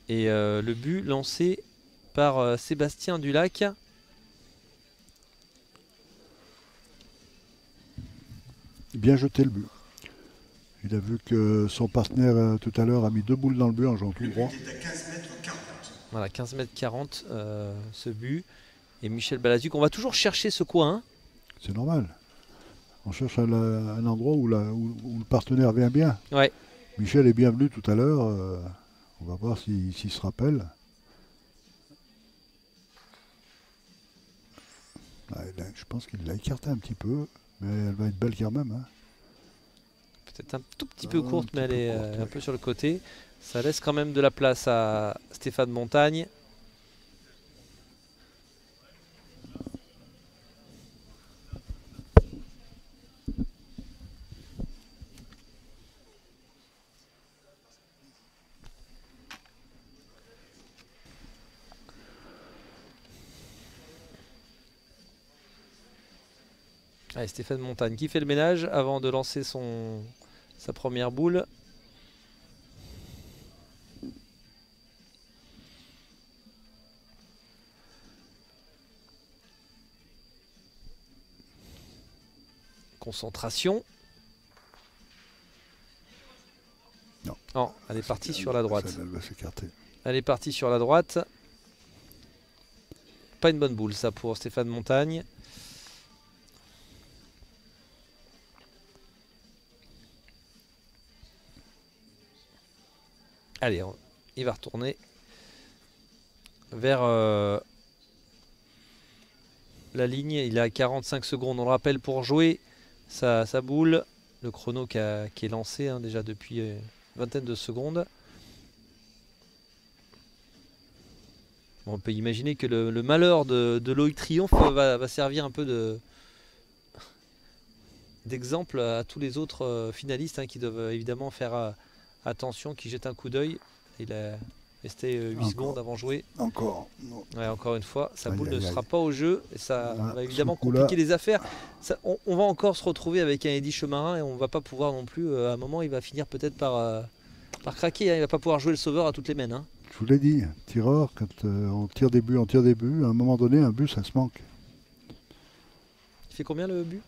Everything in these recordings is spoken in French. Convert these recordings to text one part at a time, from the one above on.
Et le but lancé par Sébastien Dulac. Bien jeté le but. Il a vu que son partenaire tout à l'heure a mis 2 boules dans le but en jouant tout droit. Voilà, 15 mètres 40 ce but. Et Michel Balazuc, on va toujours chercher ce coin. Hein. C'est normal. On cherche un endroit où le partenaire vient bien. Ouais. Michel est bienvenu tout à l'heure. On va voir s'il se rappelle. Je pense qu'il l'a écarté un petit peu. Mais elle va être belle quand même. Hein. Peut-être un tout petit peu courte, mais elle est un peu sur le côté. Ça laisse quand même de la place à Stéphane Montagne. Allez, Stéphane Montagne qui fait le ménage avant de lancer sa première boule. Concentration. Non. Oh, elle est partie sur la droite. Elle va s'écarter. Elle est partie sur la droite. Pas une bonne boule ça pour Stéphane Montagne. Allez, il va retourner vers la ligne. Il a 45 secondes, on le rappelle, pour jouer sa boule. Le chrono qui est lancé hein, déjà depuis une vingtaine de secondes. Bon, on peut imaginer que le malheur de Loïc Triomphe va servir un peu d'exemple à tous les autres finalistes hein, qui doivent évidemment faire attention, qui jettent un coup d'œil. Il a resté 8 secondes avant de jouer. Encore. Ouais, encore une fois, sa boule ne sera pas au jeu. Et ça va évidemment compliquer compliquer les affaires. On va encore se retrouver avec un Eddy Chemarin et on va pas pouvoir non plus. À un moment, il va finir peut-être par craquer. Hein. Il va pas pouvoir jouer le sauveur à toutes les mènes. Hein. Je vous l'ai dit, tireur, quand on tire des buts, à un moment donné, un but, ça se manque. Il fait combien le but?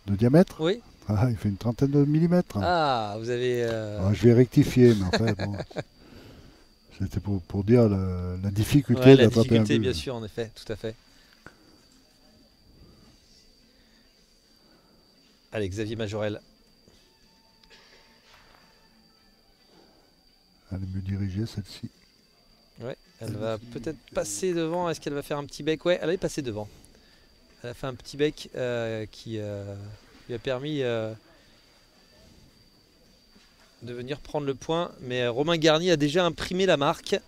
De diamètre? Oui. Ah, il fait une trentaine de millimètres. Hein. Ah, vous avez... je vais rectifier, mais en fait, bon, c'était pour dire la difficulté ouais, la d'attraper un difficulté, but. bien sûr, en effet, tout à fait. Allez, Xavier Majorel. Elle est mieux dirigée, celle-ci. Ouais, elle va peut-être passer devant. Est-ce qu'elle va faire un petit bec? Ouais, elle est passée devant. Elle a fait un petit bec qui lui a permis de venir prendre le point. Mais Romain Garnier a déjà imprimé la marque.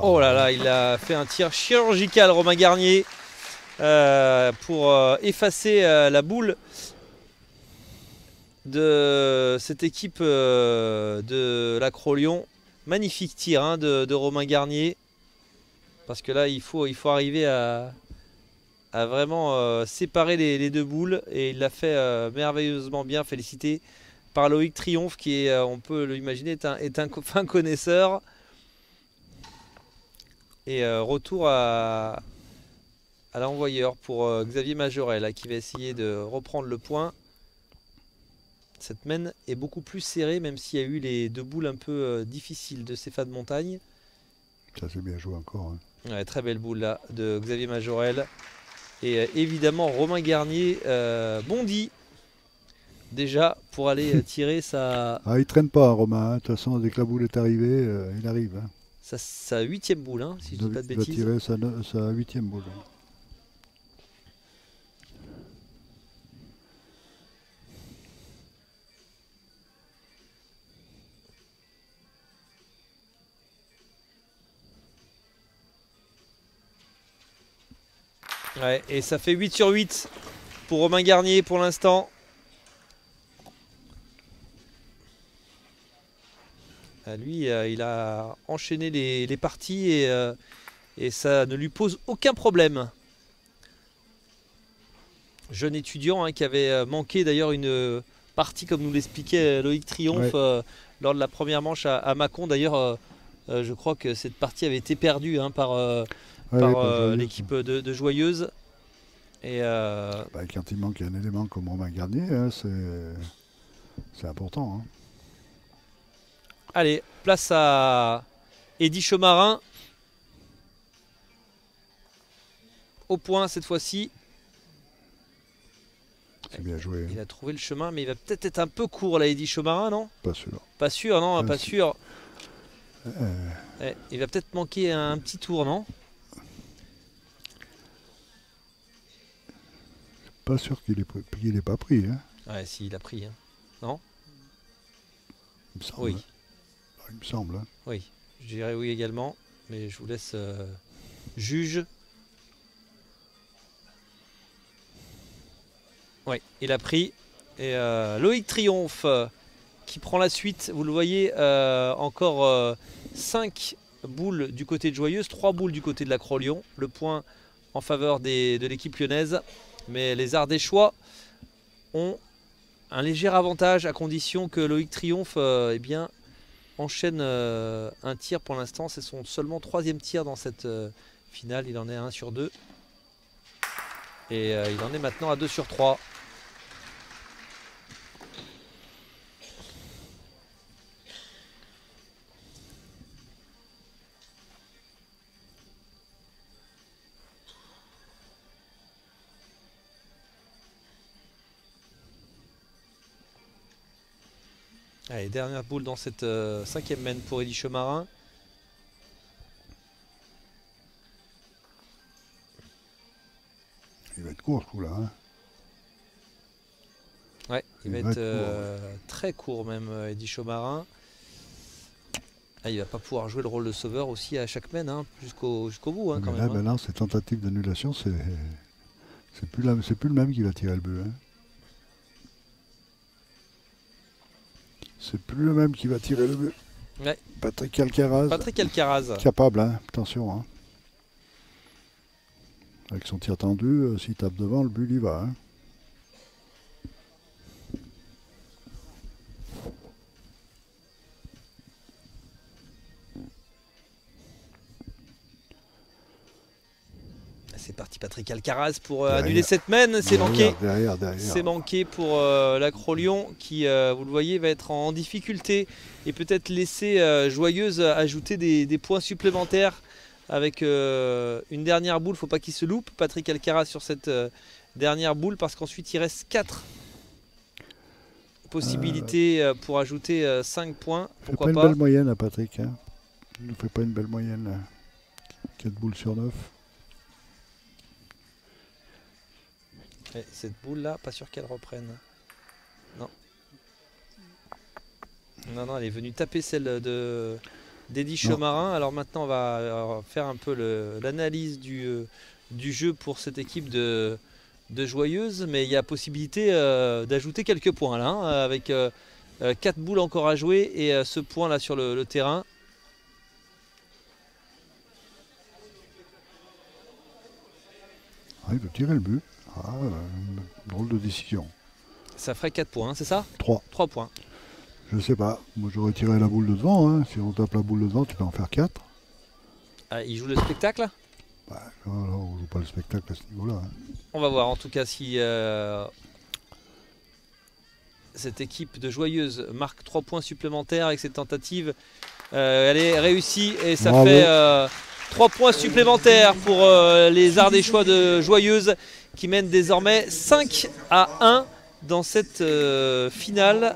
Oh là là, il a fait un tir chirurgical, Romain Garnier, pour effacer la boule de cette équipe de l'Acro-Lyon. Magnifique tir hein, de Romain Garnier. Parce que là, il faut arriver à vraiment séparer les deux boules. Et il l'a fait merveilleusement bien, félicité par Loïc Triomphe, qui est, on peut l'imaginer, est un fin connaisseur. Et retour à l'envoyeur pour Xavier Majorel là, qui va essayer de reprendre le point. Cette mène est beaucoup plus serrée, même s'il y a eu les deux boules un peu difficiles de Stéphane Montagne. Ça c'est bien joué encore. Hein. Ouais, très belle boule là de Xavier Majorel. Et évidemment Romain Garnier bondit déjà pour aller tirer sa... Ah, il traîne pas Romain, hein. De toute façon dès que la boule est arrivée, il arrive. Hein. Sa 8e boule, hein, si je dis pas de bêtises. Il va tirer sa 8e boule. Ouais, et ça fait 8 sur 8 pour Romain Garnier pour l'instant. Lui, il a enchaîné les parties et ça ne lui pose aucun problème. Jeune étudiant qui avait manqué d'ailleurs une partie, comme nous l'expliquait Loïc Triomphe, lors de la première manche à Mâcon. D'ailleurs, je crois que cette partie avait été perdue par l'équipe de Joyeuse. Et quand il manque un élément comme Romain Garnier, hein, c'est important. Hein. Allez, place à Eddy Chaumarin. Au point cette fois-ci. C'est bien joué. Il a trouvé le chemin, mais il va peut-être être un peu court là, Eddy Chaumarin, non? Pas sûr. Pas sûr, non, pas sûr. Il va peut-être manquer un petit tour, non? Pas sûr qu'il ait pas pris. Hein. Ouais, si, il a pris. Hein. Non? Il me semble. Oui. Hein. Il me semble. Hein. Oui, je dirais oui également, mais je vous laisse juge. Oui, il a pris. Et Loïc Triomphe qui prend la suite. Vous le voyez, encore 5 boules du côté de Joyeuse, 3 boules du côté de la Crolion. Le point en faveur de l'équipe lyonnaise. Mais les Ardéchois ont un léger avantage à condition que Loïc Triomphe enchaîne un tir pour l'instant. C'est son seulement 3e tir dans cette finale. Il en est à 1 sur 2. Et il en est maintenant à 2 sur 3. Allez, dernière boule dans cette 5e main pour Eddy Chaumarin. Il va être court ce coup-là. Hein. Ouais, il va être très court même, Eddy Chaumarin. Ah, il va pas pouvoir jouer le rôle de sauveur aussi à chaque main, hein, jusqu'au bout. Hein, quand là, même, maintenant, ces tentatives d'annulation, c'est plus le même qui va tirer le but. Hein. C'est plus le même qui va tirer le but. Ouais. Patrick Alcaraz. Patrick Alcaraz. Capable, hein, attention. Hein. Avec son tir tendu, s'il tape devant, le but il y va. Hein. C'est parti Patrick Alcaraz pour annuler cette main. C'est manqué. Derrière. C'est manqué pour la Crolion qui, vous le voyez, va être en difficulté et peut-être laisser Joyeuse ajouter des points supplémentaires avec une dernière boule. Il ne faut pas qu'il se loupe, Patrick Alcaraz, sur cette dernière boule parce qu'ensuite il reste 4 possibilités pour ajouter 5 points. Pourquoi pas une belle moyenne à Patrick. Hein. Il ne fait pas une belle moyenne. Là. 4 boules sur 9. Et cette boule là, pas sûr qu'elle reprenne. Non. Non, elle est venue taper celle d'Eddy Chaumarin. Alors maintenant on va faire un peu l'analyse du jeu pour cette équipe de Joyeuse. Mais il y a possibilité d'ajouter quelques points là, hein, avec 4 boules encore à jouer et ce point là sur le terrain. Ah, il veut tirer le but. Ah, drôle de décision. Ça ferait 4 points, c'est ça? 3. 3 points. Je sais pas. Moi, j'aurais tiré la boule de devant. Hein. Si on tape la boule de devant, tu peux en faire 4. Ah, il joue le spectacle? Bah, non, on joue pas le spectacle à ce niveau-là. Hein. On va voir en tout cas si cette équipe de Joyeuse marque 3 points supplémentaires avec cette tentative. Elle est réussie et ça fait 3 points supplémentaires pour les Ardéchois de Joyeuse qui mènent désormais 5-1 dans cette finale.